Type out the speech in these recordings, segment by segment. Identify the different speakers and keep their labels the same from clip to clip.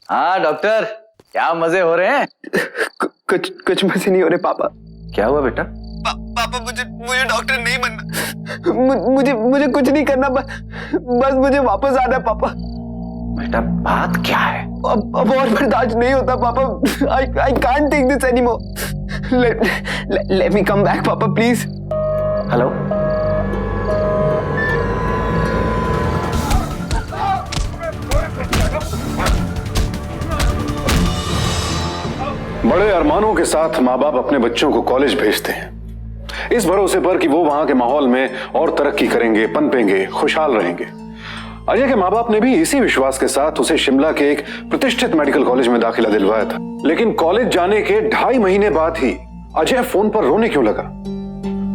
Speaker 1: हाँ डॉक्टर, क्या मजे हो रहे हैं?
Speaker 2: कुछ मजे नहीं हो रहे पापा।
Speaker 1: क्या हुआ बेटा?
Speaker 2: पापा मुझे डॉक्टर नहीं बनना। मुझे कुछ नहीं करना, बस मुझे वापस आना है पापा।
Speaker 1: बेटा बात क्या है?
Speaker 2: अब और बर्दाश्त नहीं होता पापा। I can't take this anymore. Let me come back पापा प्लीज।
Speaker 1: हेलो,
Speaker 3: बड़े अरमानों के साथ माँ बाप अपने बच्चों को कॉलेज भेजते हैं इस भरोसे पर कि वो वहां के माहौल में और तरक्की करेंगे, पनपेंगे, खुशहाल रहेंगे। अजय के माँ बाप ने भी इसी विश्वास के साथ उसे शिमला के एक प्रतिष्ठित मेडिकल कॉलेज में दाखिला दिलवाया था। लेकिन कॉलेज जाने के 2.5 महीने बाद ही अजय फोन पर रोने क्यों लगा?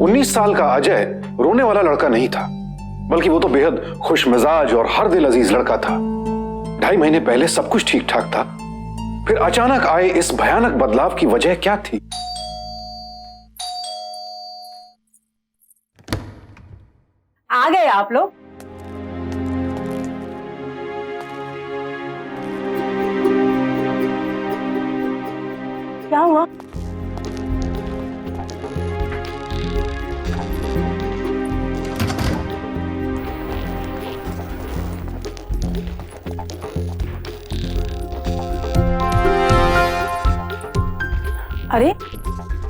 Speaker 3: 19 साल का अजय रोने वाला लड़का नहीं था, बल्कि वो तो बेहद खुश मिजाज और हर दिल अजीज लड़का था। 2.5 महीने पहले सब कुछ ठीक ठाक था, फिर अचानक आए इस भयानक बदलाव की वजह क्या थी?
Speaker 4: आ गए आप लोग। क्या हुआ? अरे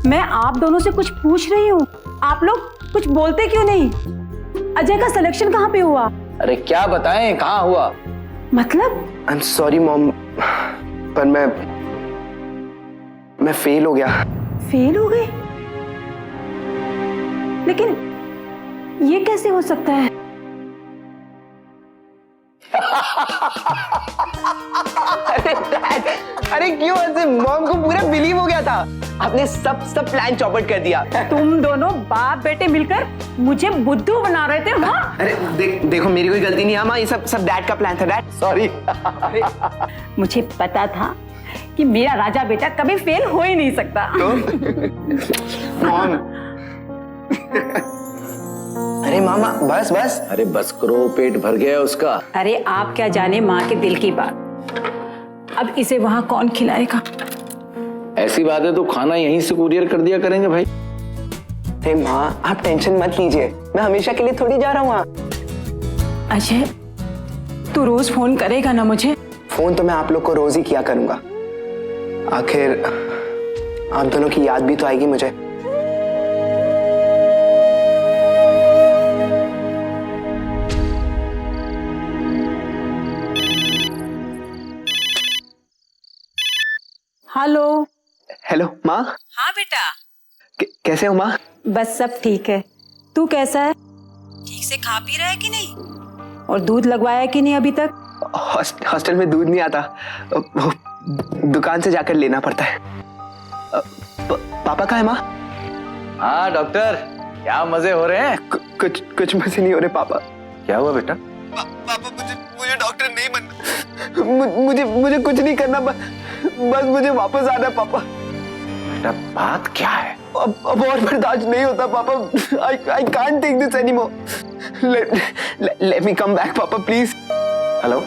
Speaker 4: मैं आप दोनों से कुछ पूछ रही हूँ, आप लोग कुछ बोलते क्यों नहीं? अजय का सिलेक्शन कहाँ पे हुआ?
Speaker 1: अरे क्या बताएं, कहाँ हुआ?
Speaker 4: मतलब?
Speaker 2: आई एम सॉरी मॉम, पर मैं फेल हो गया।
Speaker 4: फेल हो गए? लेकिन ये कैसे हो सकता है?
Speaker 2: अरे क्यों ऐसे? मॉम को पूरा बिलीव हो गया था। आपने सब प्लान चौपट कर दिया।
Speaker 4: तुम दोनों बाप बेटे मिलकर मुझे बुद्धू बना रहे थे। हाँ?
Speaker 2: अरे देखो मेरी कोई गलती नहीं है माँ, ये सब डैड का प्लान था। Dad sorry.
Speaker 4: मुझे पता था कि मेरा राजा बेटा कभी फेल हो ही नहीं सकता।
Speaker 2: मॉम। अरे मामा बस।
Speaker 1: अरे बस करो, पेट भर गया उसका।
Speaker 4: अरे आप क्या जाने माँ के दिल की बात। अब इसे वहां कौन खिलाएगा?
Speaker 1: ऐसी बात है तो खाना यहीं से कुरियर कर दिया करेंगे भाई।
Speaker 2: अरे माँ आप टेंशन मत लीजिए, मैं हमेशा के लिए थोड़ी जा रहा हूँ वहाँ।
Speaker 4: अजय तू रोज फोन करेगा ना मुझे?
Speaker 2: फोन तो मैं आप लोग को रोज ही किया करूंगा, आखिर आप दोनों की याद भी तो आएगी मुझे।
Speaker 4: हेलो।
Speaker 2: हेलो माँ।
Speaker 4: हाँ बेटा।
Speaker 2: कैसे हो माँ?
Speaker 4: बस सब ठीक है, तू कैसा है? ठीक से खा पी रहा है कि नहीं? और दूध लगवाया है कि नहीं अभी तक?
Speaker 2: हॉस्टल में दूध नहीं आता, वो दुकान से जाकर लेना पड़ता है। पापा कहाँ है माँ?
Speaker 1: हाँ डॉक्टर, क्या मजे हो रहे हैं?
Speaker 2: कुछ मजे नहीं हो रहे पापा।
Speaker 1: क्या हुआ बेटा?
Speaker 2: पापा मुझे डॉक्टर नहीं बनना। मुझे कुछ नहीं करना, बस मुझे वापस आना है पापा।
Speaker 1: बेटा बात क्या है?
Speaker 2: अब और बर्दाश्त नहीं होता पापा। I can't take this anymore. Let me come back पापा प्लीज।
Speaker 1: हेलो।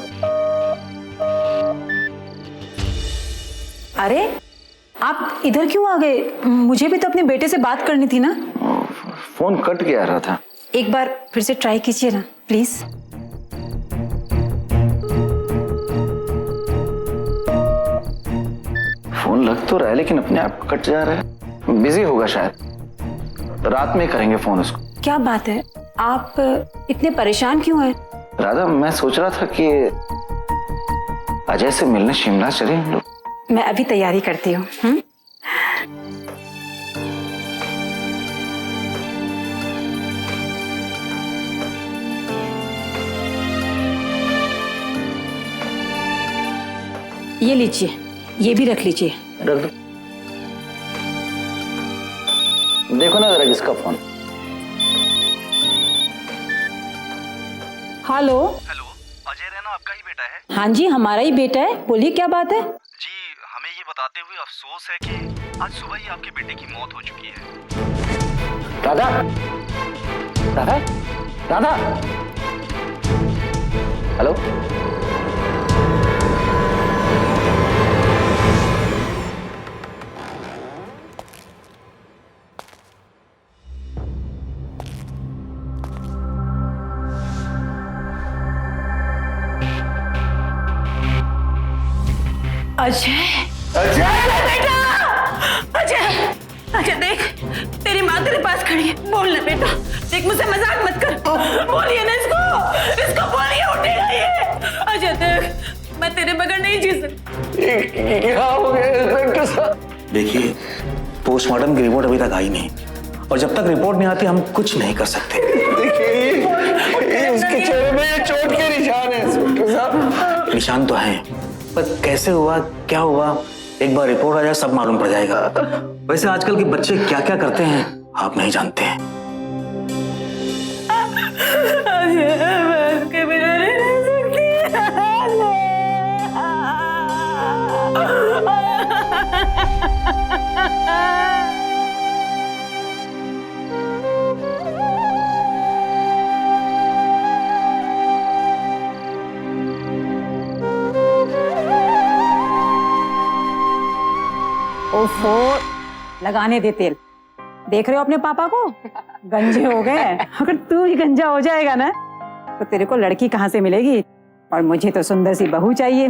Speaker 4: अरे आप इधर क्यों आ गए? मुझे भी तो अपने बेटे से बात करनी थी ना।
Speaker 1: फोन कट के आ रहा था।
Speaker 4: एक बार फिर से ट्राई कीजिए ना प्लीज।
Speaker 1: फोन लग तो रहा है लेकिन अपने आप कट जा रहा है। बिजी होगा शायद, रात में करेंगे फोन उसको।
Speaker 4: क्या बात है, आप इतने परेशान क्यों हैं?
Speaker 1: राधा मैं सोच रहा था कि अजय से मिलने शिमला चले हम लोग।
Speaker 4: मैं अभी तैयारी करती हूँ। ये लीजिए, ये भी रख लीजिए।
Speaker 1: रख दो। देखो ना जरा किसका phone.
Speaker 4: Hello.
Speaker 5: Hello, Ajay Raina आपका ही बेटा है?
Speaker 4: हाँ जी हमारा ही बेटा है, बोलिए क्या बात है?
Speaker 5: जी हमें ये बताते हुए अफसोस है कि आज सुबह ही आपके बेटे की मौत हो चुकी है।
Speaker 1: राधा, राधा, राधा। हेलो।
Speaker 4: अजय, बेटा, अजय, अजय देख, तेरी माँ तेरे पास खड़ी है, बोल ना बेटा, देख मुझसे मजाक मत कर, बोलिए ना इसको बोलिए, उठेगा ये। अजय देख, मैं तेरे बगैर नहीं जी सकती।
Speaker 1: क्या हो गया इंस्पेक्टर साहब?
Speaker 6: देखिए, पोस्टमार्टम की रिपोर्ट अभी तक आई नहीं, और जब तक रिपोर्ट नहीं आती हम कुछ नहीं कर सकते।
Speaker 1: देखिए, इसके चेहरे में चोट के निशान है इंस्पेक्टर साहब।
Speaker 6: निशान तो हैं, पर कैसे हुआ, क्या हुआ, एक बार रिपोर्ट आ जाए सब मालूम पड़ जाएगा। वैसे आजकल के बच्चे क्या क्या करते हैं आप नहीं जानते हैं।
Speaker 4: मैं इसके बिना नहीं रह सकती। ओफो, लगाने दे तेल। देख रहे हो अपने पापा को, गंजे हो गए। अगर तू ही गंजा हो जाएगा ना तो तेरे को लड़की कहाँ से मिलेगी, और मुझे तो सुंदर सी बहू चाहिए।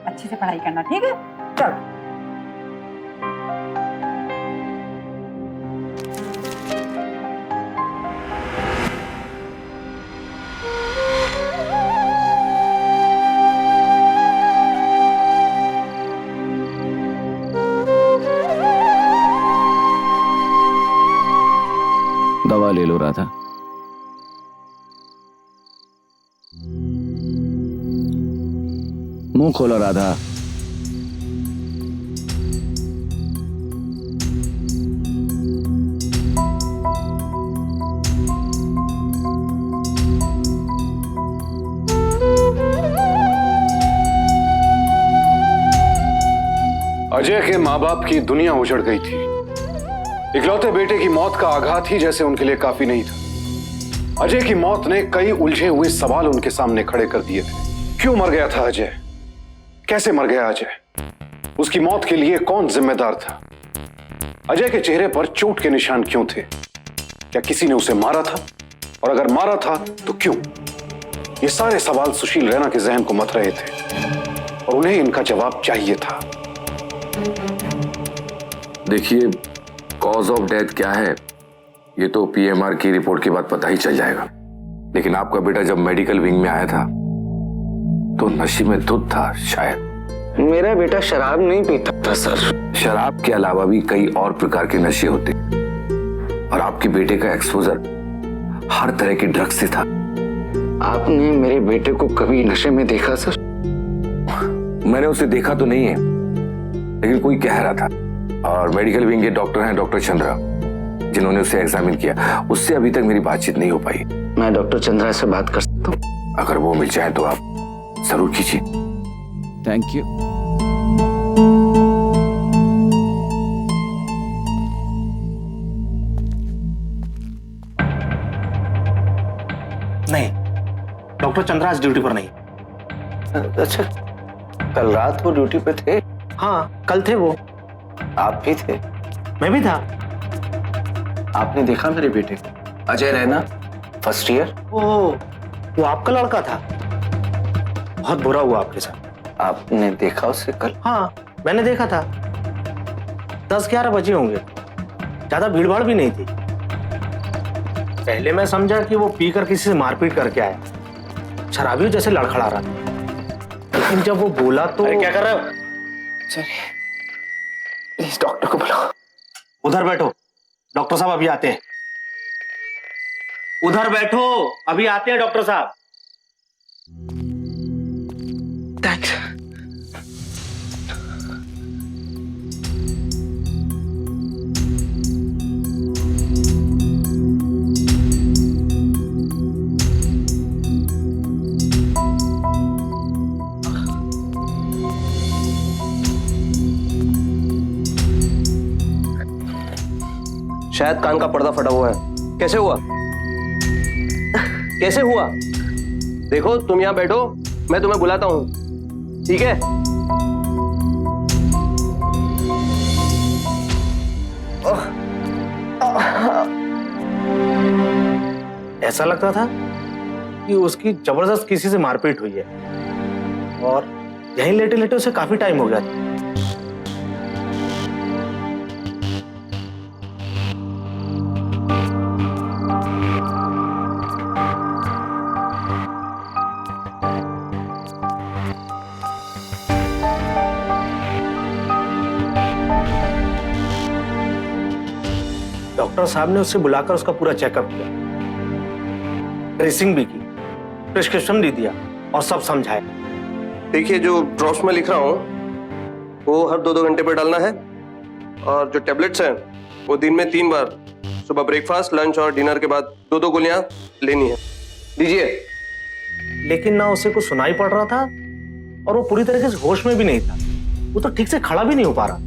Speaker 4: अच्छे से पढ़ाई करना, ठीक है? चल।
Speaker 1: दवा ले लो राधा। मुंह खोलो राधा।
Speaker 3: अजय के माँ बाप की दुनिया उजड़ गई थी। इकलौते बेटे की मौत का आघात ही जैसे उनके लिए काफी नहीं था। अजय की मौत ने कई उलझे हुए सवाल उनके सामने खड़े कर दिए थे। क्यों मर गया था अजय? कैसे मर गया अजय? उसकी मौत के लिए कौन जिम्मेदार था? अजय के चेहरे पर चोट के निशान क्यों थे? क्या किसी ने उसे मारा था? और अगर मारा था तो क्यों? ये सारे सवाल सुशील रैना के जहन को मथ रहे थे और उन्हें इनका जवाब चाहिए था।
Speaker 7: देखिए, कॉज ऑफ डेथ क्या है ये तो पीएमआर की रिपोर्ट के बाद पता ही चल जाएगा। लेकिन आपका बेटा जब मेडिकल विंग में आया था तो नशे में धुत था शायद।
Speaker 1: मेरा बेटा शराब नहीं पीता था सर।
Speaker 7: शराब के अलावा भी कई और प्रकार के नशे होते और आपके बेटे का एक्सपोजर हर तरह के ड्रग्स से था।
Speaker 1: आपने मेरे बेटे को कभी नशे में देखा सर?
Speaker 7: मैंने उसे देखा तो नहीं है, लेकिन कोई कह रहा था। और मेडिकल विंग के डॉक्टर हैं डॉक्टर चंद्रा, जिन्होंने उसे एग्जामिन किया। उससे अभी तक मेरी बातचीत नहीं हो पाई।
Speaker 1: मैं डॉक्टर चंद्रा से बात कर सकता हूँ?
Speaker 7: अगर वो मिल जाए तो आप जरूर कीजिए।
Speaker 1: Thank you.
Speaker 6: नहीं, डॉक्टर चंद्रा आज ड्यूटी पर नहीं।
Speaker 1: अच्छा, कल रात वो ड्यूटी पे थे?
Speaker 6: हाँ, कल थे वो।
Speaker 1: आप भी थे?
Speaker 6: मैं भी था।
Speaker 1: आपने देखा मेरे बेटे को? Ajay Raina, first year.
Speaker 6: Oh, वो आपका लड़का था। बहुत बुरा हुआ आपके साथ।
Speaker 1: आपने देखा उसे कल?
Speaker 6: हाँ, मैंने देखा था। 10-11 बजे होंगे, ज्यादा भीड़ भाड़ भी नहीं थी। पहले मैं समझा कि वो पीकर किसी से मारपीट करके आया, शराबियों जैसे लड़खड़ा रहा था। लेकिन जब वो बोला तो। अरे क्या कर रहे हो?
Speaker 1: चलिए, प्लीज डॉक्टर को बुलाओ।
Speaker 6: उधर बैठो, डॉक्टर साहब अभी आते हैं। उधर बैठो, अभी आते हैं डॉक्टर साहब।
Speaker 1: थैंक्स।
Speaker 2: शायद कान का पर्दा फटा हुआ है। कैसे हुआ? कैसे हुआ? देखो, तुम यहां बैठो, मैं तुम्हें बुलाता हूं, ठीक है?
Speaker 6: ऐसा लगता था कि उसकी जबरदस्त किसी से मारपीट हुई है। और यहीं लेटे लेटे उसे काफी टाइम हो गया था। डॉक्टर साहब ने उसे बुलाकर उसका पूरा चेकअप किया, ड्रेसिंग भी की, प्रिस्क्रिप्शन भी दिया और सब समझाया।
Speaker 8: देखिए, जो ड्रॉप्स में लिख रहा हूँ वो हर 2-2 घंटे पर डालना है, और जो टेबलेट्स हैं वो दिन में 3 बार, सुबह ब्रेकफास्ट, लंच और डिनर के बाद 2-2 गोलियां लेनी है। लीजिए।
Speaker 6: लेकिन ना उसे कुछ सुनाई पड़ रहा था और वो पूरी तरीके से होश में भी नहीं था। वो तो ठीक से खड़ा भी नहीं हो पा रहा।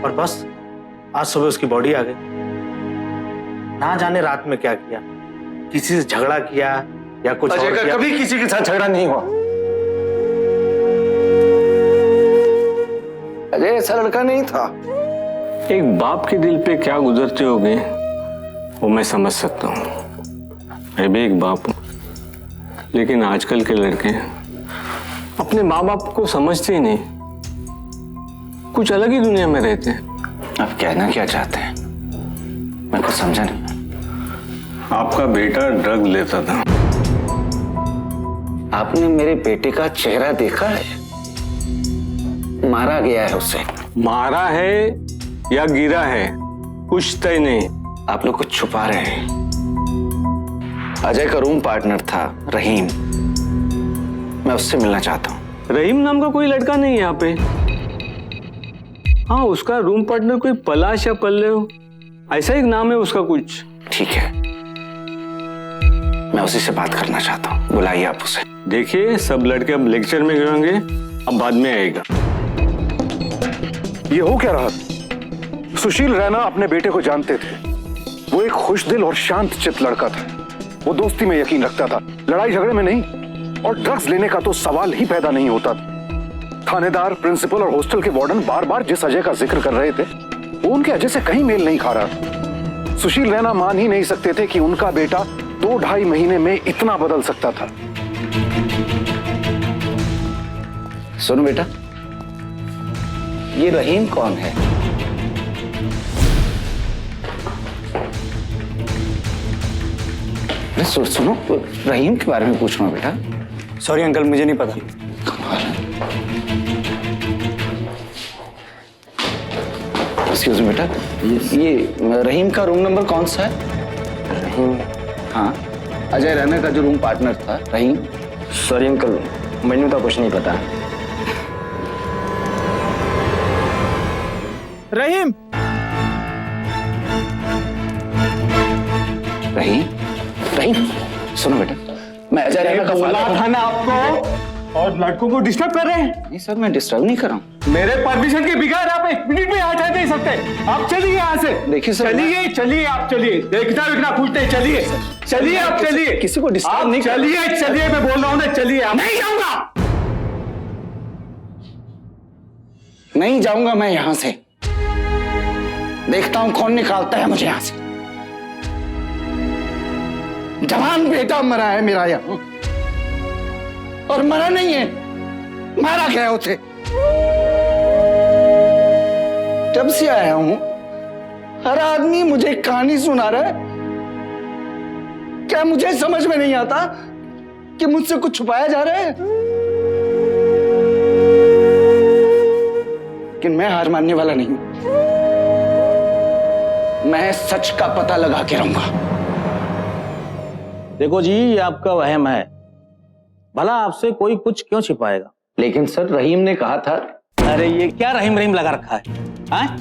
Speaker 6: और बस आज सुबह उसकी बॉडी आ गई। ना जाने रात में क्या किया, किसी से झगड़ा किया या कुछ और किया।
Speaker 1: कभी किसी के साथ झगड़ा नहीं हुआ। अजय ऐसा लड़का नहीं था।
Speaker 9: एक बाप के दिल पे क्या गुजरते होगे वो मैं समझ सकता हूँ। मैं भी एक बाप हूँ, लेकिन आजकल के लड़के अपने माँ बाप को समझते ही नहीं, कुछ अलग ही दुनिया में रहते हैं।
Speaker 1: आप कहना क्या चाहते हैं? मैं कुछ समझा नहीं।
Speaker 9: आपका बेटा ड्रग लेता था।
Speaker 1: आपने मेरे बेटे का चेहरा देखा है? मारा गया है उसे।
Speaker 9: मारा है या गिरा है कुछ तय नहीं।
Speaker 1: आप लोग कुछ छुपा रहे हैं। अजय का रूम पार्टनर था रहीम, मैं उससे मिलना चाहता हूँ।
Speaker 9: रहीम नाम का कोई लड़का नहीं है यहाँ पे। हाँ, उसका रूम पार्टनर कोई पलाश या पल्लव, ऐसा एक नाम है उसका कुछ।
Speaker 1: ठीक है, मैं उसी से बात करना चाहता हूँ, बुलाइए आप उसे।
Speaker 9: देखिए, सब लड़के अब लेक्चर में गिरेंगे, अब बाद में आएगा।
Speaker 3: ये हो क्या रहा? सुशील रैना अपने बेटे को जानते थे। वो एक खुशदिल और शांत चित्त लड़का था। वो दोस्ती में यकीन रखता था, लड़ाई झगड़े में नहीं। और ड्रग्स लेने का तो सवाल ही पैदा नहीं होता। थानेदार, प्रिंसिपल और हॉस्टल के वार्डन बार बार जिस अजय का जिक्र कर रहे थे, वो उनके अजय से कहीं मेल नहीं खा रहा। सुशील रैना मान ही नहीं सकते थे कि उनका बेटा 2-2.5 महीने में इतना बदल सकता था।
Speaker 1: सुनो बेटा, ये रहीम कौन है? सुनो, रहीम के बारे में पूछना बेटा।
Speaker 6: सॉरी अंकल, मुझे नहीं पता।
Speaker 1: एक्सक्यूज मी बेटा, ये रहीम का रूम नंबर कौन सा है?
Speaker 6: रहीम?
Speaker 1: हाँ, अजय रैना का जो रूम पार्टनर था रहीम।
Speaker 6: सॉरी अंकल, मैंने तो कुछ नहीं पता।
Speaker 2: रहीम,
Speaker 1: रहीम, रहीम, सुनो बेटा, मैं अजय रैना का
Speaker 9: बोला
Speaker 1: फादर
Speaker 9: था ना आपको, और लड़कों को डिस्टर्ब कर रहे हैं।
Speaker 1: नहीं सर, मैं डिस्टर्ब नहीं कर रहा हूँ।
Speaker 9: मेरे परमिशन के बिगैर आप 1 मिनट में यहाँ नहीं सकते। आप चलिए यहाँ से।
Speaker 1: देखिए सर,
Speaker 9: चलिए चलिए, आप चलिए। देखना विकना पूछते हैं, चलिए चलिए, आप चलिए।
Speaker 1: किसी को डिस्टर्ब नहीं।
Speaker 9: चलिए चलिए, मैं बोल रहा हूँ ना, चलिए। आप नहीं जाऊंगा,
Speaker 1: नहीं जाऊंगा मैं यहां से। देखता हूं कौन निकालता है मुझे यहां से। जवान बेटा मरा है मेरा यहां, और मरा नहीं है, मारा गया उसे। जब से आया हूं हर आदमी मुझे कहानी सुना रहा है। क्या मुझे समझ में नहीं आता कि मुझसे कुछ छुपाया जा रहा है? लेकिन मैं हार मानने वाला नहीं। मैं सच का पता लगा के रहूंगा।
Speaker 6: देखो जी, ये आपका वहम है। भला आपसे कोई कुछ क्यों छिपाएगा?
Speaker 1: लेकिन सर, रहीम ने कहा था
Speaker 6: अरे ये क्या रहीम रहीम लगा रखा है? हाँ?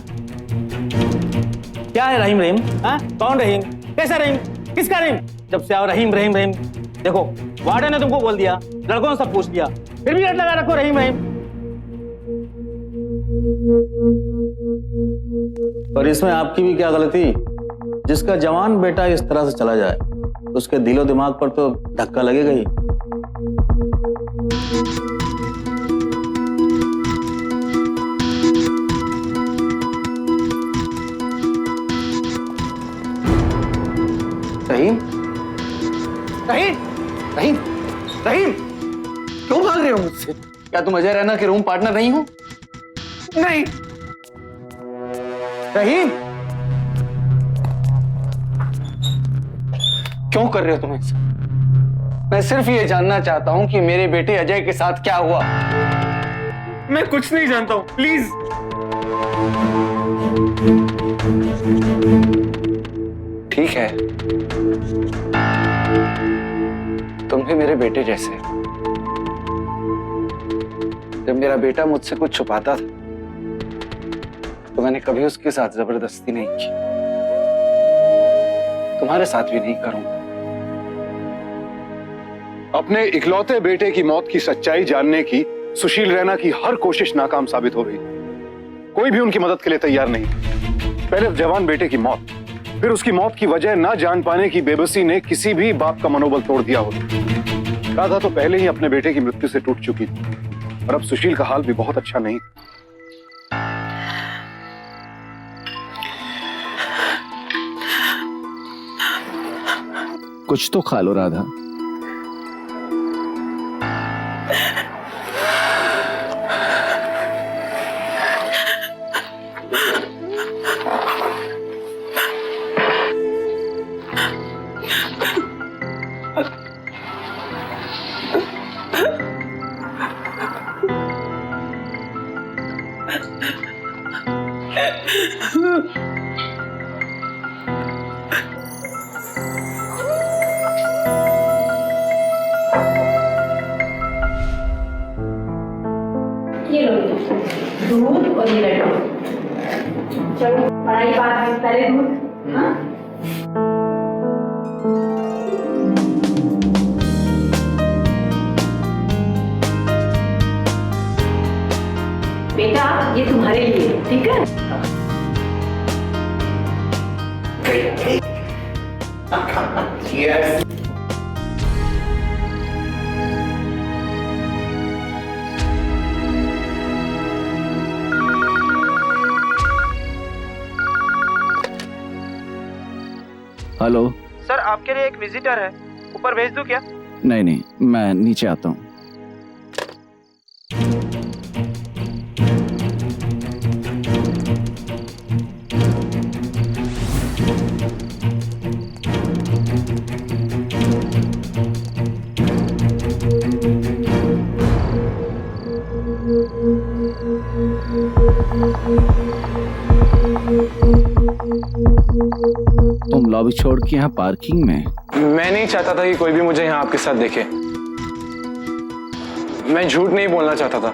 Speaker 6: क्या है रहीम रहीम? हाँ? कौन रहीम? कैसा रहीम? किसका रहीम? जब से आओ रहीम रहीम रहीम। देखो वार्डन ने तुमको बोल दिया, लड़कों ने सब पूछ लिया, फिर भी लगा रखो रहीम रहीम। पर इसमें आपकी भी क्या गलती? जिसका जवान बेटा इस तरह से चला जाए तो उसके दिलो दिमाग पर तो धक्का लगेगा ही।
Speaker 1: रहीम, रहीम, रहीम, रहीम, क्यों भाग रहे हो मुझसे? क्या तुम अजय रैना के रूम पार्टनर नहीं हो? नहीं। रहीम, क्यों कर रहे हो तुम ऐसा? मैं सिर्फ ये जानना चाहता हूं कि मेरे बेटे अजय के साथ क्या हुआ।
Speaker 9: मैं कुछ नहीं जानता हूँ, प्लीज।
Speaker 1: ठीक है, तुम भी मेरे बेटे जैसे हो। जब मेरा बेटा मुझसे कुछ छुपाता था तो मैंने कभी उसके साथ जबरदस्ती नहीं की। तुम्हारे साथ भी नहीं करूंगा।
Speaker 3: अपने इकलौते बेटे की मौत की सच्चाई जानने की सुशील रैना की हर कोशिश नाकाम साबित हो गई। कोई भी उनकी मदद के लिए तैयार नहीं। पहले जवान बेटे की मौत, फिर उसकी मौत की वजह ना जान पाने की बेबसी ने किसी भी बाप का मनोबल तोड़ दिया होता। राधा तो पहले ही अपने बेटे की मृत्यु से टूट चुकी थी और अब सुशील का हाल भी बहुत अच्छा नहीं।
Speaker 1: कुछ तो खा लो राधा।
Speaker 10: ये लो दूध और ये लड्डू। चलो पढ़ाई बाद में, पहले दूध। हाँ? बेटा ये तुम्हारे लिए, ठीक है?
Speaker 1: Yes. हेलो
Speaker 5: सर, आपके लिए एक विजिटर है, ऊपर भेज दूं क्या?
Speaker 1: नहीं नहीं, मैं नीचे आता हूँ। तुम लॉबी छोड़ के यहाँ पार्किंग में?
Speaker 9: मैं नहीं चाहता था कि कोई भी मुझे यहाँ आपके साथ देखे। मैं झूठ नहीं बोलना चाहता था,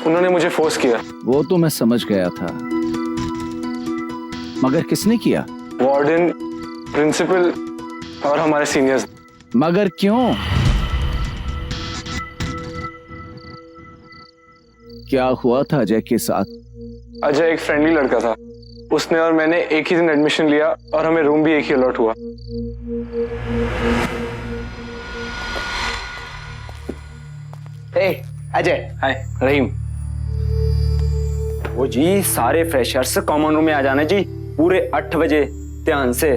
Speaker 9: उन्होंने मुझे फोर्स किया।
Speaker 1: वो तो मैं समझ गया था, मगर किसने किया?
Speaker 9: वार्डन, प्रिंसिपल और हमारे सीनियर्स।
Speaker 1: मगर क्यों? क्या हुआ था अजय के साथ?
Speaker 9: अजय एक फ्रेंडली लड़का था, उसने और मैंने एक ही दिन एडमिशन लिया और हमें रूम भी एक ही अलॉट हुआ।
Speaker 2: अजय।
Speaker 6: हाय रहीम। वो जी सारे फ्रेशर्स कॉमन रूम में आ जाना जी, पूरे 8 बजे ध्यान से।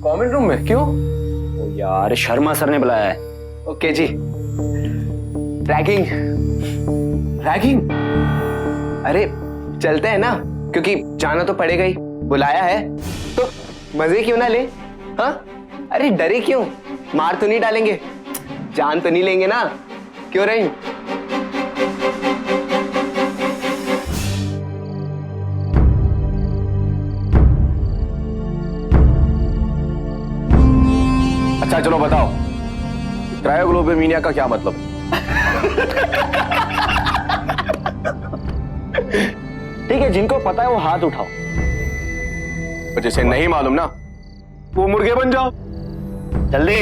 Speaker 2: कॉमन रूम में क्यों?
Speaker 6: ओ यार शर्मा सर ने बुलाया है।
Speaker 2: ओके जी। Ragging ragging? अरे चलते हैं ना, क्योंकि जाना तो पड़ेगा ही, बुलाया है तो मजे क्यों ना ले? हाँ? अरे डरे क्यों? मार तो नहीं डालेंगे, जान तो नहीं लेंगे ना? क्यों रही?
Speaker 7: अच्छा चलो बताओ, क्रायोग्लोबुलिनिया का क्या मतलब?
Speaker 1: ठीक है, जिनको पता है वो हाथ उठाओ।
Speaker 2: और जिसे नहीं मालूम ना, वो मुर्गे बन जाओ।
Speaker 1: जल्दी।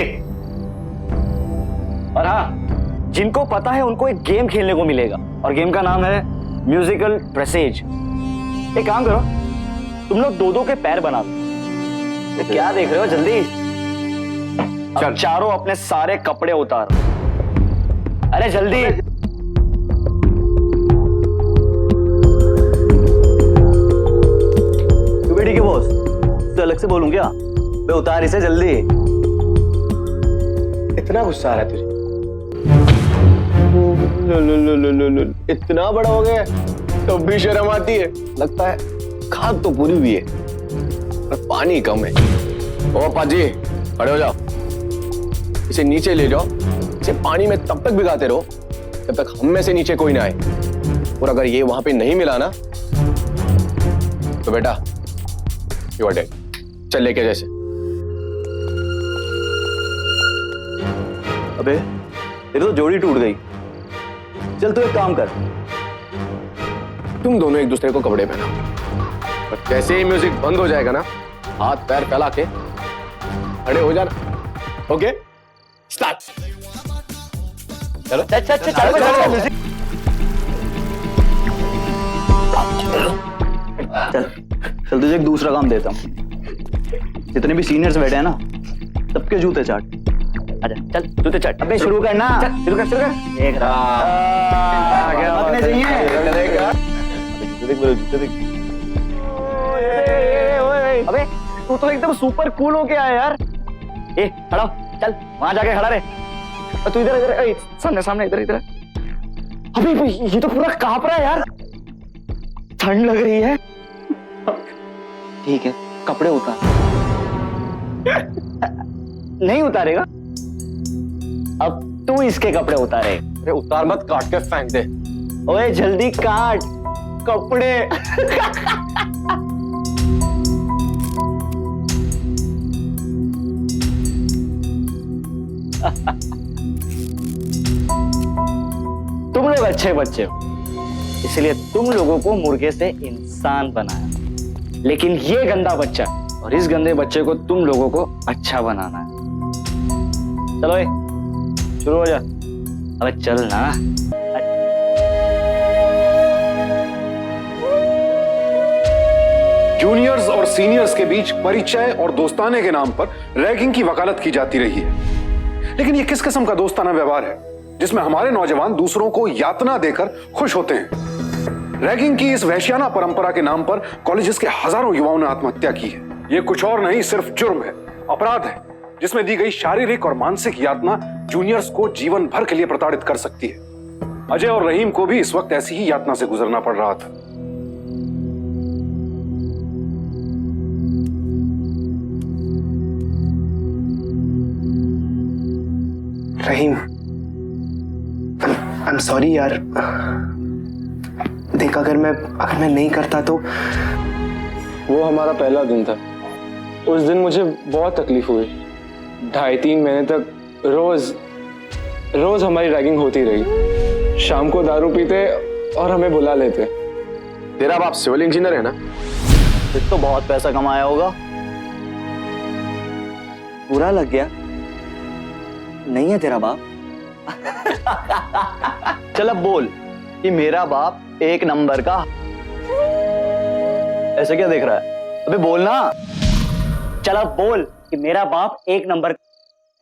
Speaker 1: और हाँ, जिनको पता है उनको एक गेम खेलने को मिलेगा, और गेम का नाम है म्यूजिकल ड्रेसेज। एक काम करो, तुम लोग दो दो के पैर बना दो। तो क्या देख रहे हो, जल्दी। अब चारों अपने सारे कपड़े उतारो। अरे जल्दी। तू भी ठीक है बॉस? तो अलग से बोलूं क्या? मैं उतार इसे जल्दी।
Speaker 2: इतना गुस्सा आ रहा है तुझे? इतना बड़ा हो गया तो भी शर्म आती है। लगता है खाद तो पूरी हुई है पर पानी कम है। ओ पाजी, खड़े हो जाओ, इसे नीचे ले जाओ। इसे पानी में तब तक भिगाते रहो जब तक हम में से नीचे कोई ना आए। और अगर ये वहां पे नहीं मिला ना तो बेटा यू आर डेड। चल लेके जैसे।
Speaker 1: अबे तेरी तो जोड़ी टूट गई। चल तू एक काम कर,
Speaker 2: तुम दोनों एक दूसरे को कपड़े पहनाओ और जैसे ही म्यूजिक बंद हो जाएगा ना, हाथ पैर फैला के खड़े हो जाना। Okay, start. चलो
Speaker 1: चल चल चल चल चल चल तुझे एक दूसरा काम देता हूँ। जितने भी सीनियर्स बैठे हैं ना, सबके जूते चाट। आजा चल, जूते चाट। अबे शुरू करना। शुरू कर, शुरू कर। देख रहा मत चाहिए। अबे तू तो एकदम सुपर कूल हो गया है यार। ए खड़ा हो, चल वहां जाके खड़ा रहे। तू इधर इधर, सामने सामने, इधर इधर। अबे ये तो पूरा कांप रहा है यार, ठंड लग रही है। ठीक है, कपड़े उतार। नहीं उतारेगा? अब तू इसके कपड़े उतारे।
Speaker 2: अरे उतार मत, काट के फेंक दे।
Speaker 1: ओए जल्दी काट कपड़े। तुम लोग अच्छे बच्चे हो, इसलिए तुम लोगों को मुर्गे से इंसान बनाया। लेकिन ये गंदा बच्चा और इस गंदे बच्चे को तुम लोगों को अच्छा बनाना है। चलो ए, शुरू हो जा। अबे चल ना।
Speaker 3: जूनियर्स और सीनियर्स के बीच परिचय और दोस्ताने के नाम पर रैगिंग की वकालत की जाती रही है। लेकिन ये किस किस्म का दोस्ताना व्यवहार है जिसमें हमारे नौजवान दूसरों को यातना देकर खुश होते हैं? रैगिंग की इस वहशियाना परंपरा के नाम पर कॉलेजेस के हजारों युवाओं ने आत्महत्या की है। ये कुछ और नहीं, सिर्फ जुर्म है, अपराध है, जिसमें दी गई शारीरिक और मानसिक यातना जूनियर्स को जीवन भर के लिए प्रताड़ित कर सकती है। अजय और रहीम को भी इस वक्त ऐसी ही यातना से गुजरना पड़ रहा था।
Speaker 2: रहीम, आई एम सॉरी यार। देख, अगर मैं नहीं करता तो।
Speaker 11: वो हमारा पहला दिन था। उस दिन मुझे बहुत तकलीफ हुई। 2.5-3 महीने तक रोज हमारी रैगिंग होती रही। शाम को दारू पीते और हमें बुला लेते।
Speaker 2: तेरा बाप सिविल इंजीनियर है ना?
Speaker 1: फिर तो बहुत पैसा कमाया होगा। बुरा लग गया? नहीं है तेरा बाप? चल अब बोल कि मेरा बाप एक नंबर का। ऐसे क्या देख रहा है? अबे बोल ना। चल अब बोल कि मेरा बाप एक नंबर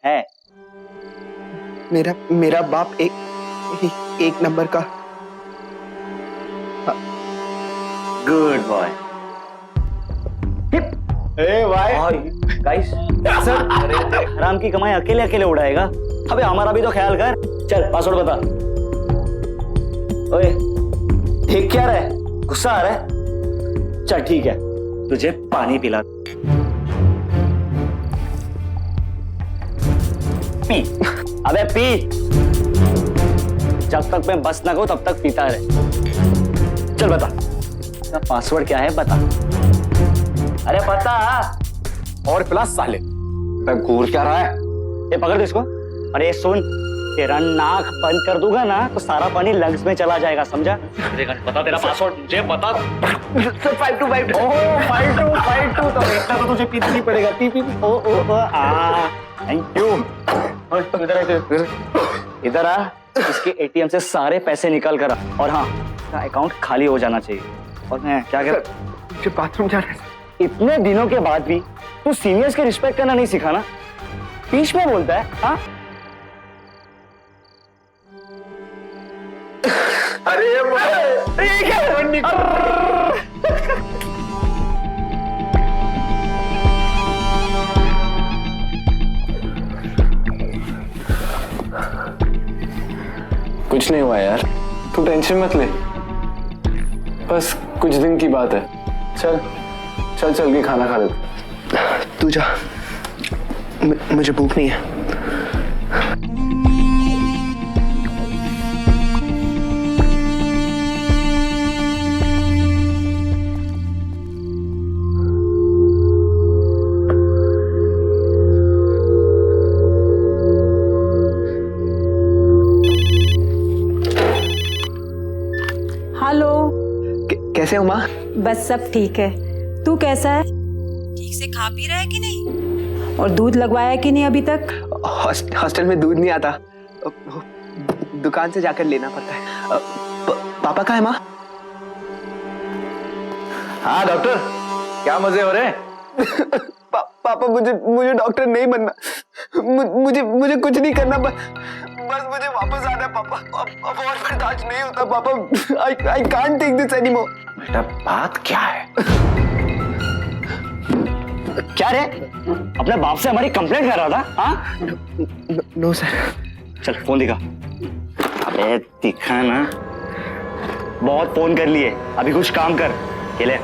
Speaker 1: है।
Speaker 2: मेरा बाप एक नंबर का।
Speaker 1: Good boy. ए भाई गाइस, सर हराम की कमाई अकेले अकेले उड़ाएगा? अबे हमारा भी तो ख्याल कर। चल पासवर्ड बता। ओए देख क्या रहा है? गुस्सा आ रहा है? चल ठीक है, तुझे पानी पिला। पी। अबे पी। जब तक मैं बस ना कहूं तब तक पीता रहे। चल बता, पासवर्ड क्या है बता। अरे बता।
Speaker 2: और प्लस साले, मैं घूर क्या रहा है?
Speaker 1: ये पकड़ दो इसको। अरे सुन, तेरा नाक बंद कर दूंगा ना तो सारा पानी लंग्स में चला जाएगा, समझा? बता तेरा पासवर्ड, मुझे बता।
Speaker 2: सर 5252।
Speaker 1: ओह 5252 तो इतना तो तुझे पीना नहीं पड़ेगा। पी पी पी। ओ आ थैंक यू। इधर आ, इसके एटीएम से सारे पैसे निकाल कर आ, और हाँ इसका अकाउंट खाली हो जाना चाहिए। और मैं क्या कर,
Speaker 2: मुझे बाथरूम जाना है।
Speaker 1: इतने दिनों के बाद भी तू सीनियर्स की रिस्पेक्ट करना नहीं सीखा ना? बीच में बोलता है हाँ?
Speaker 2: अरे ये क्या है?
Speaker 11: कुछ नहीं हुआ यार, तू टेंशन मत ले, बस कुछ दिन की बात है। चल चल चल के खाना खा ले।
Speaker 2: तू जा, मुझे भूख नहीं है।
Speaker 4: हेलो,
Speaker 2: कैसे हो माँ?
Speaker 4: बस सब ठीक है। तू कैसा है? ठीक से खा पी रहा है कि नहीं? और दूध लगवाया है कि नहीं अभी तक?
Speaker 2: हॉस्टल में दूध नहीं आता, दुकान से जाकर लेना पड़ता है। पापा कहाँ है माँ?
Speaker 6: हाँ डॉक्टर, क्या मजे हो रहे हैं?
Speaker 2: पापा मुझे डॉक्टर नहीं बनना, मुझे कुछ नहीं करना, बस मुझे वापस आना है पापा। अब और बर्दाश्त नहीं होता पापा। I can't take this anymore.
Speaker 6: बेटा बात क्या है?
Speaker 1: क्या रे, अपने बाप से हमारी कंप्लेंट कर रहा था? हाँ
Speaker 2: नो सर।
Speaker 1: चल फोन दिखा। अबे दिखा ना, बहुत फोन कर लिए, अभी कुछ काम कर। ये ले,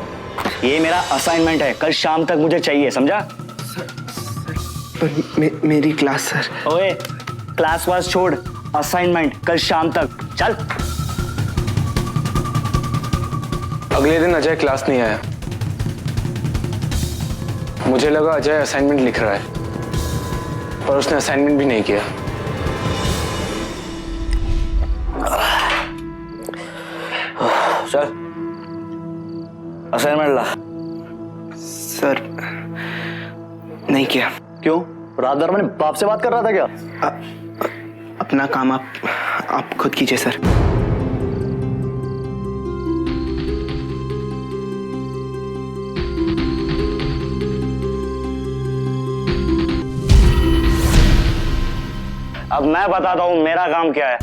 Speaker 1: ये मेरा असाइनमेंट है, कल शाम तक मुझे चाहिए, समझा?
Speaker 2: पर मेरी क्लास सर।
Speaker 1: ओए क्लास वास छोड़, असाइनमेंट कल शाम तक। चल।
Speaker 11: अगले दिन अजय क्लास नहीं आया, मुझे लगा अजय असाइनमेंट लिख रहा है, पर उसने असाइनमेंट भी नहीं किया।
Speaker 1: चल असाइनमेंट ला।
Speaker 2: सर नहीं किया।
Speaker 1: क्यों? रात भर मैंने बाप से बात कर रहा था क्या?
Speaker 2: अपना काम आप खुद कीजिए सर।
Speaker 1: अब मैं बताता हूं मेरा काम क्या है।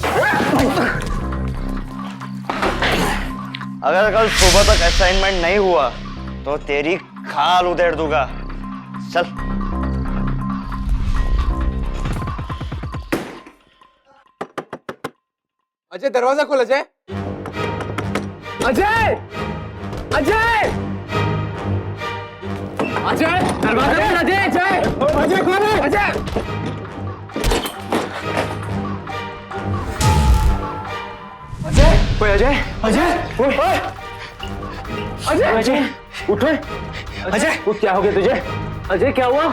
Speaker 1: अगर कल सुबह तक असाइनमेंट नहीं हुआ तो तेरी खाल उधेड़ दूंगा। चल।
Speaker 2: अजय दरवाजा खोल। अजय अजय अजय अजय दरवाजा खोल। अजय अजय अजय खोलो। अजय अजय ओए अजय अजय ओए अजय अजय उठ। अजय वो क्या हो गया तुझे? अजय क्या हुआ?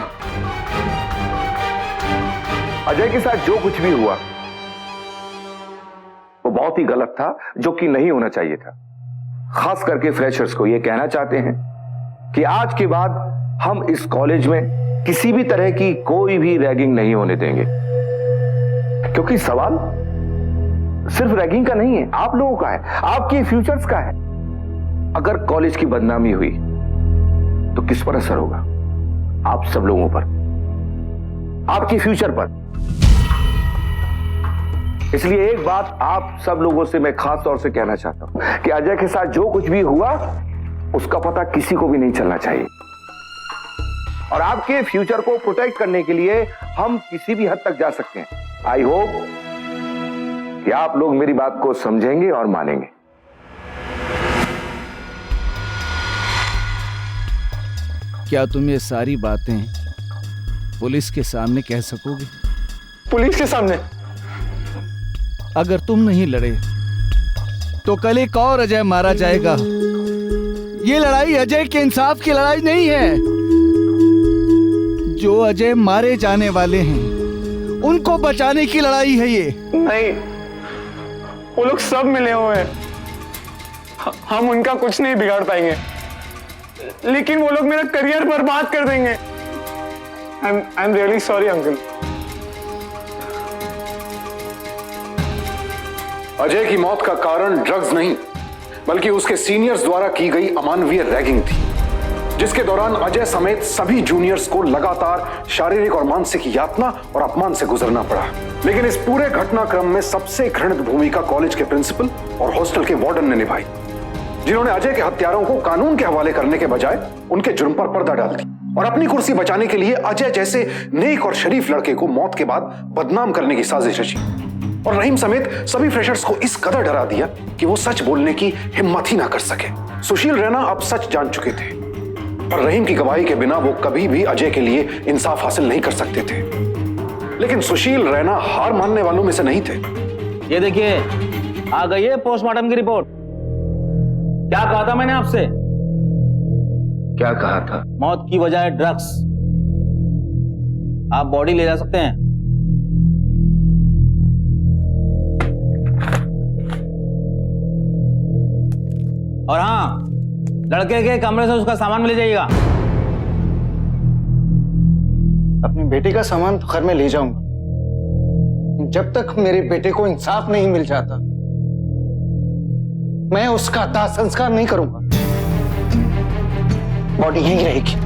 Speaker 7: अजय के साथ जो कुछ भी हुआ वो बहुत ही गलत था, जो कि नहीं होना चाहिए था। खास करके फ्रेशर्स को ये कहना चाहते हैं कि आज के बाद हम इस कॉलेज में किसी भी तरह की कोई भी रैगिंग नहीं होने देंगे, क्योंकि सवाल सिर्फ रैगिंग का नहीं है, आप लोगों का है, आपके फ्यूचर्स का है। अगर कॉलेज की बदनामी हुई तो किस पर असर होगा? आप सब लोगों पर, आपके फ्यूचर पर। इसलिए एक बात आप सब लोगों से मैं खास तौर से कहना चाहता हूं कि अजय के साथ जो कुछ भी हुआ उसका पता किसी को भी नहीं चलना चाहिए। और आपके फ्यूचर को प्रोटेक्ट करने के लिए हम किसी भी हद तक जा सकते हैं। आई होप कि आप लोग मेरी बात को समझेंगे और मानेंगे।
Speaker 12: क्या तुम ये सारी बातें पुलिस के सामने कह सकोगे?
Speaker 11: पुलिस के सामने?
Speaker 12: अगर तुम नहीं लड़े तो कल एक और अजय मारा जाएगा। ये लड़ाई अजय के इंसाफ की लड़ाई नहीं है। जो अजय मारे जाने वाले हैं उनको बचाने की लड़ाई है ये।
Speaker 11: नहीं, वो लोग सब मिले हुए हैं, हम उनका कुछ नहीं बिगाड़ पाएंगे, लेकिन वो लोग मेरा करियर बर्बाद कर देंगे। I am really sorry uncle.
Speaker 3: Ajay की मौत का कारण ड्रग्स नहीं, बल्कि उसके सीनियर्स द्वारा की गई अमानवीय रैगिंग थी, जिसके दौरान अजय समेत सभी जूनियर्स को लगातार शारीरिक और मानसिक यातना और अपमान से गुजरना पड़ा। लेकिन इस पूरे घटनाक्रम में सबसे घृणित भूमिका कॉलेज के प्रिंसिपल और हॉस्टल के वार्डन ने निभाई, जिन्होंने अजय के हत्यारों को कानून के हवाले करने के बजाय उनके जुर्म पर पर्दा डाल दी और अपनी कुर्सी बचाने के लिए अजय जैसे नेक और शरीफ लड़के को मौत के बाद बदनाम करने की साजिश रची और रहीम समेत सभी फ्रेशर्स को इस कदर डरा दिया कि वो सच बोलने की हिम्मत ही ना कर सके। सुशील रैना अब सच जान चुके थे और रहीम की गवाही के बिना वो कभी भी अजय के लिए इंसाफ हासिल नहीं कर सकते थे। लेकिन सुशील रैना हार मानने वालों में से नहीं थे।
Speaker 1: ये देखिए, आ गई है पोस्टमार्टम की रिपोर्ट। क्या कहा था मैंने आपसे?
Speaker 7: क्या कहा था?
Speaker 1: मौत की वजह है ड्रग्स। आप बॉडी ले जा सकते हैं। और हाँ, लड़के के कमरे से उसका सामान ले जाइएगा।
Speaker 12: अपनी बेटी का सामान तो घर में ले जाऊंगा, जब तक मेरे बेटे को इंसाफ नहीं मिल जाता मैं उसका दाह संस्कार नहीं करूंगा। बॉडी यहीं रहेगी।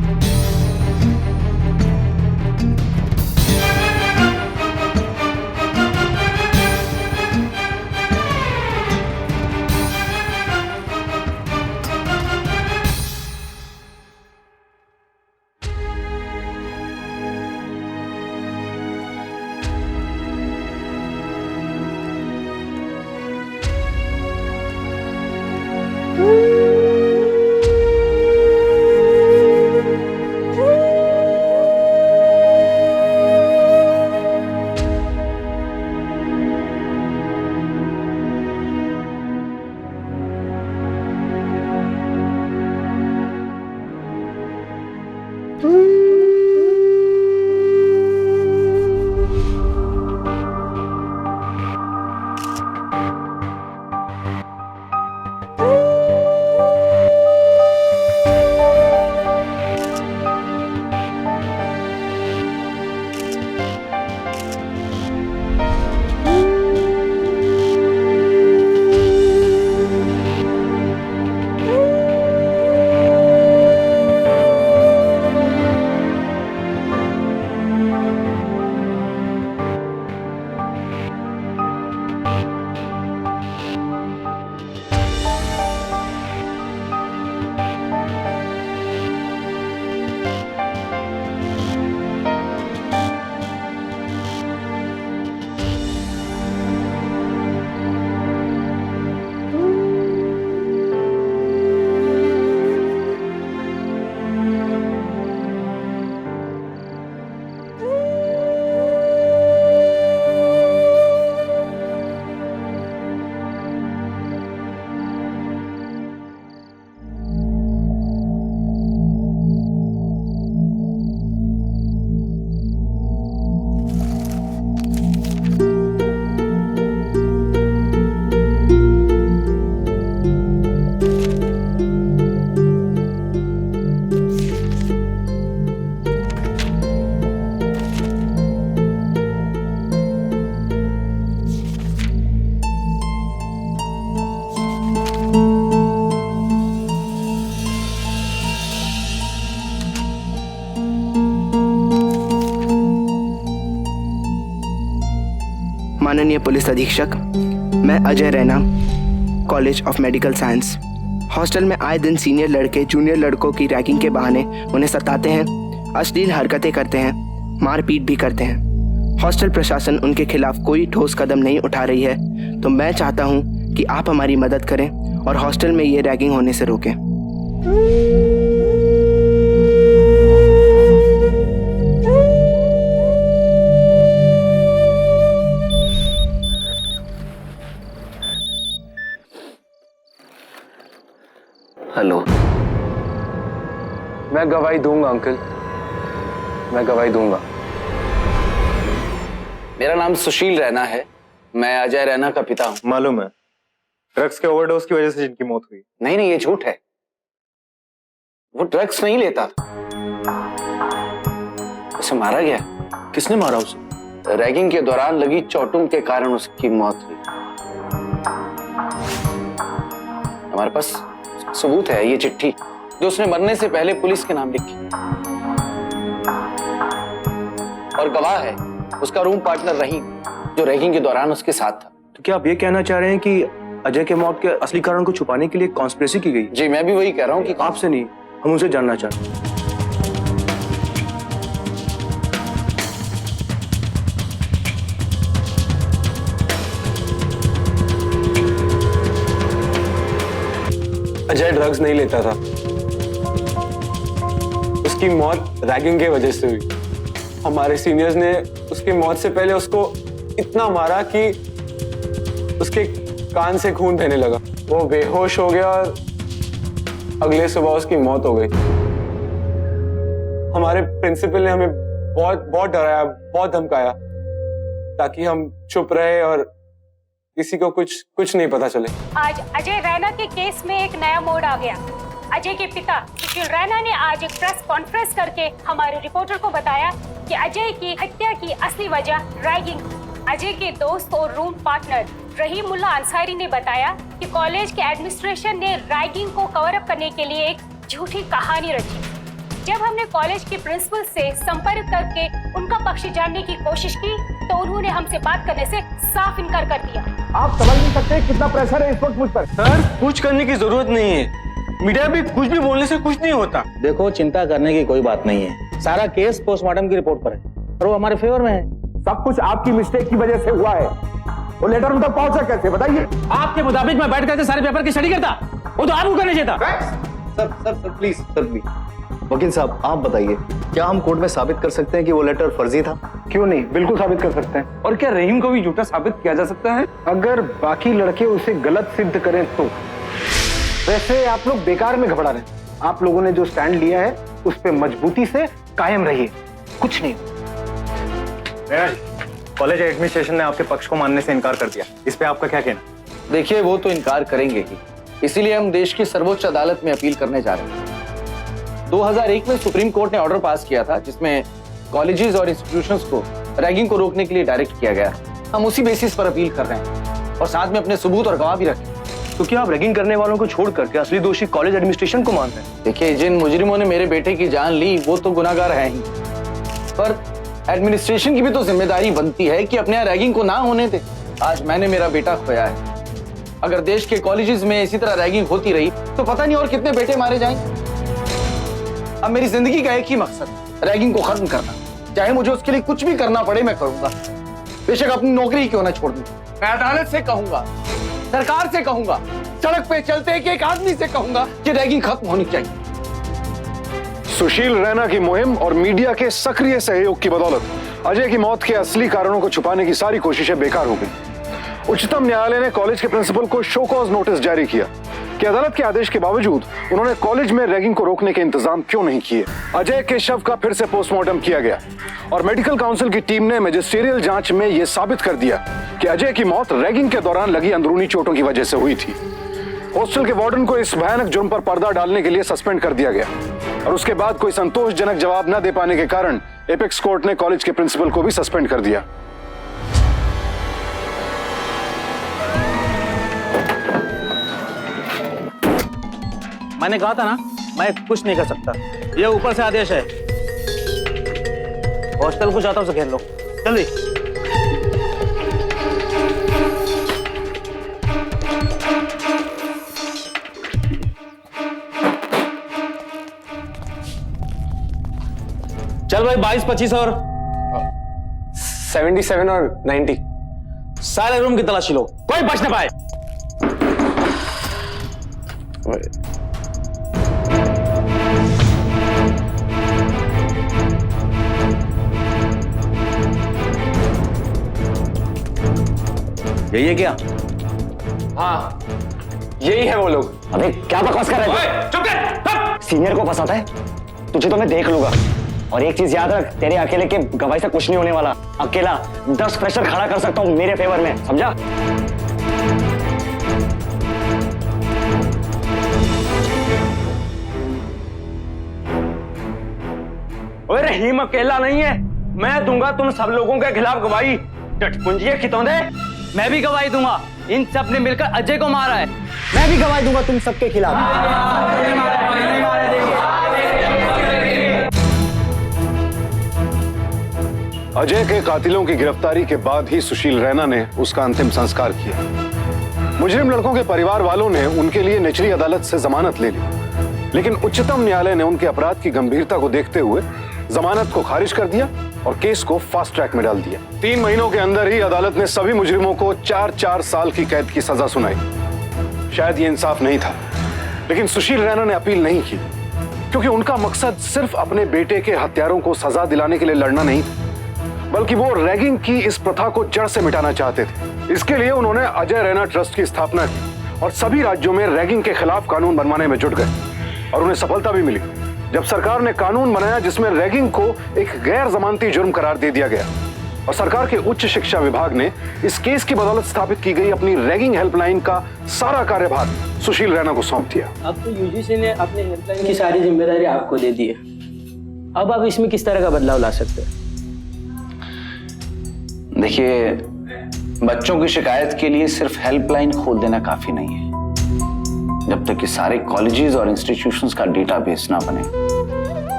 Speaker 2: माननीय पुलिस अधीक्षक, मैं Ajay Raina, college of medical science. Hostel में आए दिन सीनियर लड़के जूनियर लड़कों की रैगिंग के बहाने उन्हें सताते हैं, अश्लील हरकतें करते हैं, मारपीट भी करते हैं। हॉस्टल प्रशासन उनके खिलाफ कोई ठोस कदम नहीं उठा रही है, तो मैं चाहता हूं कि आप हमारी मदद करें और हॉस्टल में ये रैगिंग होने से रोकें।
Speaker 7: हेलो।
Speaker 11: मैं गवाही दूंगा अंकल, मैं गवाही दूंगा।
Speaker 13: मेरा नाम सुशील रैना है
Speaker 2: मैं अजय रैना का पिता हूँ।
Speaker 11: मालूम है, ड्रग्स के ओवरडोज की वजह से जिनकी मौत हुई।
Speaker 2: नहीं नहीं, ये झूठ है। वो ड्रग्स नहीं लेता था। उसे मारा गया।
Speaker 6: किसने मारा उसे?
Speaker 2: रैगिंग के दौरान लगी चोटों के कारण उसकी मौत हुई। हमारे पास सबूत है, ये चिट्ठी जो उसने मरने से पहले पुलिस के नाम लिखी, और गवाह है उसका रूम पार्टनर रहीम, जो रैगिंग के दौरान उसके साथ था।
Speaker 8: तो क्या आप ये कहना चाह रहे हैं कि अजय के मौत के असली कारण को छुपाने के लिए कॉन्स्पिरेसी की गई?
Speaker 2: जी, मैं भी वही कह रहा हूँ कि
Speaker 8: आपसे नहीं, हम उनसे जानना चाहते हैं।
Speaker 11: अजय ड्रग्स नहीं लेता था, उसकी मौत रैगिंग की वजह से हुई। हमारे सीनियर्स ने उसकी मौत से पहले उसको इतना मारा कि उसके कान से खून बहने लगा। वो बेहोश हो गया और अगले सुबह उसकी मौत हो गई। हमारे प्रिंसिपल ने हमें बहुत डराया, बहुत धमकाया, ताकि हम चुप रहे और किसी को कुछ नहीं पता चले।
Speaker 10: आज अजय रैना के केस में एक नया मोड़ आ गया। अजय के पिता सुशील रैना ने आज एक प्रेस कॉन्फ्रेंस करके हमारे रिपोर्टर को बताया कि अजय की हत्या की असली वजह रैगिंग। अजय के दोस्त और रूम पार्टनर रहीमुल्ला अंसारी ने बताया कि कॉलेज के एडमिनिस्ट्रेशन ने रैगिंग को कवर अप करने के लिए एक झूठी कहानी रची। जब हमने कॉलेज के प्रिंसिपल से संपर्क करके उनका पक्ष जानने की कोशिश की तो उन्होंने हमसे बात करने से साफ इनकार कर दिया।
Speaker 6: आप समझ नहीं सकते कितना प्रेशर है इस वक्त मुझ पर।
Speaker 9: सर, कुछ करने की जरूरत नहीं है। मीडिया भी कुछ भी बोलने से कुछ नहीं होता।
Speaker 6: देखो, चिंता करने की कोई बात नहीं है। सारा केस पोस्टमार्टम की रिपोर्ट पर है और वो हमारे फेवर में है। सब कुछ आपकी मिस्टेक की वजह से हुआ है। वो लेटर उन तक पहुंचा कैसे, बताइए? आपके मुताबिक मैं बैठ करके सारे पेपर की स्टडी करता, वो तो आपको करना चाहिए था।
Speaker 5: Sir please, sir please. वकील साहब, आप बताइए, क्या हम कोर्ट में साबित कर सकते हैं कि वो लेटर फर्जी था?
Speaker 6: क्यों नहीं, बिल्कुल साबित कर सकते हैं।
Speaker 9: और क्या रहीम को भी झूठा साबित किया जा सकता है?
Speaker 6: अगर बाकी लड़के उसे गलत सिद्ध करें तो। वैसे आप लोग बेकार में घबरा रहे हैं। आप लोगों ने जो स्टैंड लिया है उस पे मजबूती से कायम रहिए, कुछ नहीं। कॉलेज एडमिनिस्ट्रेशन ने आपके पक्ष को मानने से इनकार कर दिया, इस पे आपका क्या कहना?
Speaker 2: देखिए, वो तो इनकार करेंगे ही, इसीलिए हम देश की सर्वोच्च अदालत में अपील करने जा रहे हैं। 2001 में सुप्रीम कोर्ट ने ऑर्डर पास किया था जिसमें कॉलेजेस और इंस्टीट्यूशंस को रैगिंग को रोकने के लिए डायरेक्ट किया गया। हम उसी बेसिस पर अपील कर रहे हैं और साथ में अपने सबूत और गवाह भी रखें।
Speaker 8: तो क्या आप रैगिंग करने वालों को छोड़ करके असली दोषी कॉलेज एडमिनिस्ट्रेशन को मानते हैं?
Speaker 2: देखिए, जिन मुजरिमों ने मेरे बेटे की जान ली वो तो गुनाहगार हैं ही, पर एडमिनिस्ट्रेशन की भी तो जिम्मेदारी बनती है कि अपने यहाँ रैगिंग को ना होने दे। आज मैंने मेरा बेटा खोया है। अगर देश के कॉलेजेस में इसी तरह रैगिंग होती रही तो पता नहीं और कितने बेटे मारे जाएंगे। अब मेरी जिंदगी का एक ही मकसद, रैगिंग को खत्म करना। चाहे मुझे उसके लिए कुछ भी करना पड़े, मैं करूंगा। बेशक अपनी नौकरी क्यों ना छोड़ दूं। मैं अदालत से कहूंगा, सरकार से कहूंगा, सड़क पे चलते एक आदमी से कहूंगा कि रैगिंग खत्म होनी चाहिए।
Speaker 3: सुशील रैना की मुहिम और मीडिया के सक्रिय सहयोग की बदौलत अजय की मौत के असली कारणों को छुपाने की सारी कोशिशें बेकार हो गई। उच्चतम न्यायालय ने कॉलेज के प्रिंसिपल को शो कॉज नोटिस जारी किया कि अदालत के आदेश के बावजूद उन्होंने कॉलेज में रैगिंग को रोकने के इंतजाम क्यों नहीं किए। अजय के शव का फिर से पोस्टमार्टम किया गया और मेडिकल काउंसिल की टीम ने मैजिस्ट्रियल जांच में यह साबित कर दिया कि अजय की मौत रैगिंग के दौरान लगी अंदरूनी चोटों की वजह से हुई थी। हॉस्टल के वार्डन को इस भयानक जुर्म पर पर्दा डालने के लिए सस्पेंड कर दिया गया और उसके बाद कोई संतोषजनक जवाब न दे पाने के कारण एपेक्स कोर्ट ने कॉलेज के प्रिंसिपल को भी सस्पेंड कर दिया।
Speaker 6: मैंने कहा था ना, मैं कुछ नहीं कर सकता। ये ऊपर से आदेश है। हॉस्टल को चाहता हूं से घेर लो, जल्दी। चल भाई, 22, 25 और
Speaker 11: 77 और 90।
Speaker 6: सारे रूम की तलाशी लो, कोई बच ना पाए। यही है क्या?
Speaker 11: हाँ, यही है वो लोग।
Speaker 1: अबे क्या बकवास कर रहे हो?
Speaker 9: चुप कर।
Speaker 1: सीनियर को फंसाता है, तुझे तो मैं देख लूंगा। और एक चीज याद रख, तेरे अकेले के गवाही से कुछ नहीं होने वाला। अकेला 10 प्रेशर खड़ा कर सकता हूँ मेरे फेवर में, समझा?
Speaker 6: ओए रहीम अकेला नहीं है, मैं दूंगा तुम सब लोगों के खिलाफ गवाही। टटपुंजिए खितौंदे,
Speaker 1: मैं भी गवाही दूंगा। इन सब ने मिलकर अजय को मारा है। मैं भी गवाही दूंगा तुम सबके खिलाफ।
Speaker 3: अजय के कातिलों की गिरफ्तारी के बाद ही सुशील रैना ने उसका अंतिम संस्कार किया। मुजरिम लड़कों के परिवार वालों ने उनके लिए निचली अदालत से जमानत ले ली, लेकिन उच्चतम न्यायालय ने उनके अपराध की गंभीरता को देखते हुए जमानत को खारिज कर दिया और केस को फास्ट ट्रैक में डाल दिया। 3 महीनों के अंदर ही अदालत ने सभी मुजरिमों को 4-4 साल की कैद की सजा सुनाई। शायद ये इंसाफ नहीं था, लेकिन सुशील रैना ने अपील नहीं की, क्योंकि उनका मकसद सिर्फ अपने बेटे के हत्यारों को सजा दिलाने के लिए लड़ना नहीं था, बल्कि वो रैगिंग की इस प्रथा को जड़ से मिटाना चाहते थे। इसके लिए उन्होंने अजय रैना ट्रस्ट की स्थापना की और सभी राज्यों में रैगिंग के खिलाफ कानून बनवाने में जुट गए, और उन्हें सफलता भी मिली जब सरकार ने कानून बनाया जिसमें रैगिंग को एक गैर जमानती जुर्म करार दे दिया गया। और सरकार के उच्च शिक्षा विभाग ने इस केस की बदौलत स्थापित की गई अपनी रैगिंग हेल्पलाइन का सारा कार्यभार सुशील रैना को सौंप दिया।
Speaker 13: अब तो यूजीसी ने अपने हेल्पलाइन की सारी जिम्मेदारी आपको दे दी है। अब आप इसमें किस तरह का बदलाव ला सकते हैं?
Speaker 6: देखिए, बच्चों की शिकायत के लिए सिर्फ हेल्पलाइन खोल देना काफी नहीं है। जब तक कि सारे कॉलेजेस और इंस्टीट्यूशंस का डेटाबेस ना बने,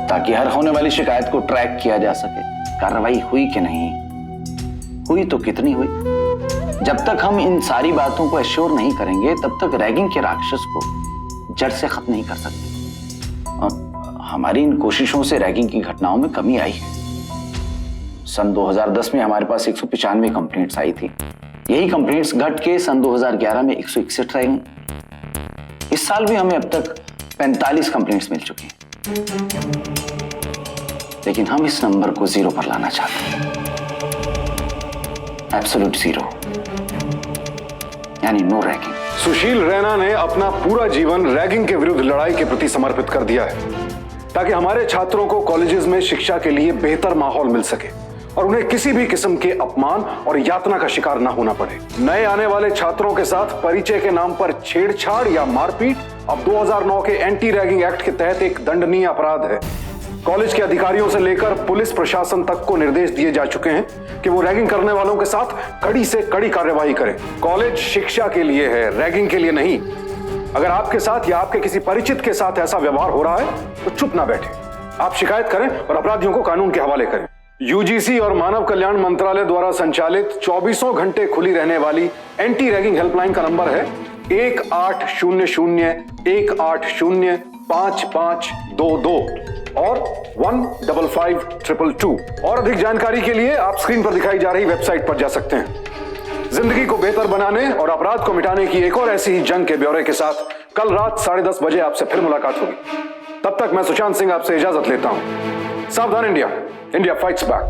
Speaker 6: ताकि हर होने वाली शिकायत को ट्रैक किया जा सके, कार्रवाई हुई कि नहीं हुई तो कितनी हुई, जब तक हम इन सारी बातों को एश्योर नहीं करेंगे तब तक रैगिंग के राक्षस को जड़ से खत्म नहीं कर सकते। और हमारी इन कोशिशों से रैगिंग की घटनाओं में कमी आई है। सन 2010 में हमारे पास 195 कंप्लेंट्स आई थी। यही कंप्लेंट्स घट के सन 2011 में 161 रह गई। इस साल भी हमें अब तक 45 कंप्लेंट्स मिल चुकी हैं, लेकिन हम इस नंबर को 0 पर लाना चाहते हैं। एब्सोल्यूट 0, यानी नो रैगिंग।
Speaker 3: सुशील रैना ने अपना पूरा जीवन रैगिंग के विरुद्ध लड़ाई के प्रति समर्पित कर दिया है, ताकि हमारे छात्रों को कॉलेजेस में शिक्षा के लिए बेहतर माहौल मिल सके और उन्हें किसी भी किस्म के अपमान और यातना का शिकार न होना पड़े। नए आने वाले छात्रों के साथ परिचय के नाम पर छेड़छाड़ या मारपीट अब 2009 के एंटी रैगिंग एक्ट के तहत एक दंडनीय अपराध है। कॉलेज के अधिकारियों से लेकर पुलिस प्रशासन तक को निर्देश दिए जा चुके हैं कि वो रैगिंग करने वालों के साथ कड़ी से कड़ी कार्यवाही करें। कॉलेज शिक्षा के लिए है, रैगिंग के लिए नहीं। अगर आपके साथ या आपके किसी परिचित के साथ ऐसा व्यवहार हो रहा है तो चुप ना बैठे, आप शिकायत करें और अपराधियों को कानून के हवाले करें। यूजीसी और मानव कल्याण मंत्रालय द्वारा संचालित 24 घंटे खुली रहने वाली एंटी रैगिंग हेल्पलाइन का नंबर है 1800-180-5522 और 15522। और अधिक जानकारी के लिए आप स्क्रीन पर दिखाई जा रही वेबसाइट पर जा सकते हैं। जिंदगी को बेहतर बनाने और अपराध को मिटाने की एक और ऐसी ही जंग के ब्यौरे के साथ कल रात 10:30 बजे आपसे फिर मुलाकात होगी। तब तक मैं सुशांत सिंह आपसे इजाजत लेता हूं। सावधान इंडिया, इंडिया फाइट्स बैक।